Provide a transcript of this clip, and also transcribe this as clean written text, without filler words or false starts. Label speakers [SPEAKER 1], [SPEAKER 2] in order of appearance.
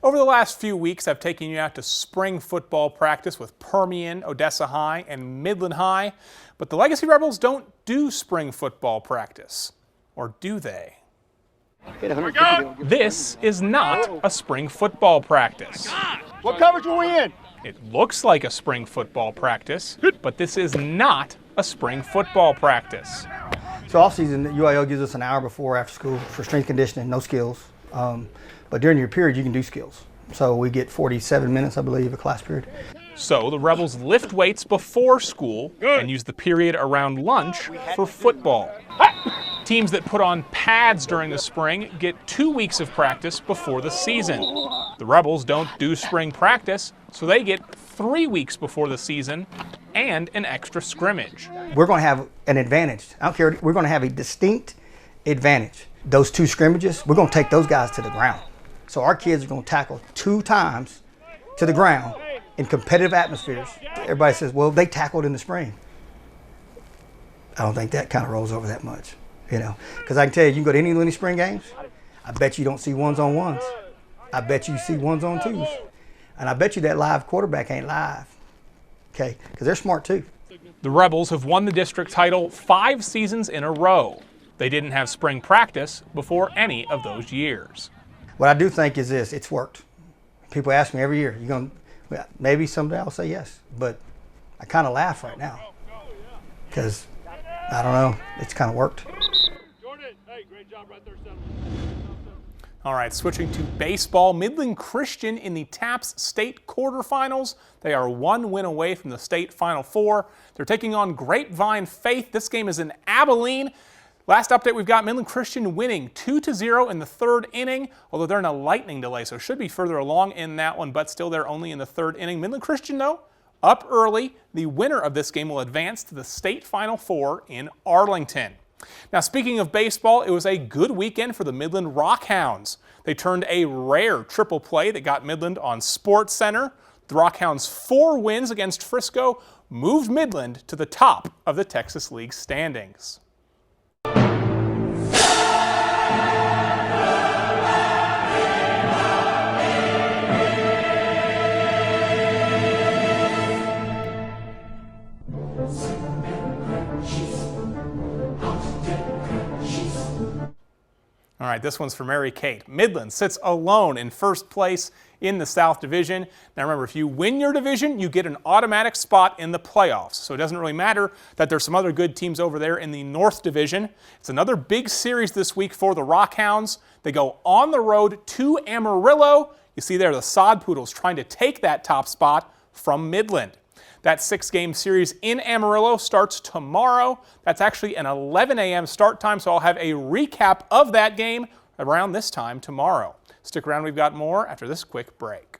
[SPEAKER 1] Over the last few weeks, I've taken you out to spring football practice with Permian, Odessa High, and Midland High. But the Legacy Rebels don't do spring football practice. Or do they? This is not a spring football practice.
[SPEAKER 2] What coverage are we in?
[SPEAKER 1] It looks like a spring football practice, but this is not a spring football practice.
[SPEAKER 3] So off season, UIL gives us an hour before after school for strength conditioning, no skills. But during your period, you can do skills. So we get 47 minutes, I believe, a class period.
[SPEAKER 1] So the Rebels lift weights before school and use the period around lunch for football. Teams that put on pads during the spring get 2 weeks of practice before the season. The Rebels don't do spring practice, so they get 3 weeks before the season and an extra scrimmage.
[SPEAKER 3] We're going to have an advantage. I don't care. We're going to have a distinct advantage. Those 2 scrimmages, we're going to take those guys to the ground. So our kids are going to tackle 2 times to the ground in competitive atmospheres. Everybody says, well, they tackled in the spring. I don't think that kind of rolls over that much, because I can tell you, you can go to any spring games. I bet you don't see ones-on-ones. I bet you see ones-on-twos. And I bet you that live quarterback ain't live, okay, because they're smart too.
[SPEAKER 1] The Rebels have won the district title 5 seasons in a row. They didn't have spring practice before any of those years.
[SPEAKER 3] What I do think is this: it's worked. People ask me every year, maybe someday I'll say yes, but I kind of laugh right now because I don't know, it's kind of worked.
[SPEAKER 2] Jordan, hey, great job right there,
[SPEAKER 1] All right, switching to baseball, Midland Christian in the TAPS state quarterfinals. They are 1 win away from the state Final Four. They're taking on Grapevine Faith. This game is in Abilene. Last update we've got Midland Christian winning 2-0 in the 3rd inning, although they're in a lightning delay, so should be further along in that one, but still they're only in the 3rd inning. Midland Christian, though, up early. The winner of this game will advance to the state Final Four in Arlington. Now, speaking of baseball, it was a good weekend for the Midland Rockhounds. They turned a rare triple play that got Midland on Sports Center. The Rockhounds' 4 wins against Frisco moved Midland to the top of the Texas League standings. All right, this one's for Mary Kate. Midland sits alone in first place in the South Division. Now remember, if you win your division, you get an automatic spot in the playoffs. So it doesn't really matter that there's some other good teams over there in the North Division. It's another big series this week for the Rockhounds. They go on the road to Amarillo. You see there the Sod Poodles trying to take that top spot from Midland. That 6-game series in Amarillo starts tomorrow. That's actually an 11 a.m. start time, so I'll have a recap of that game around this time tomorrow. Stick around, we've got more after this quick break.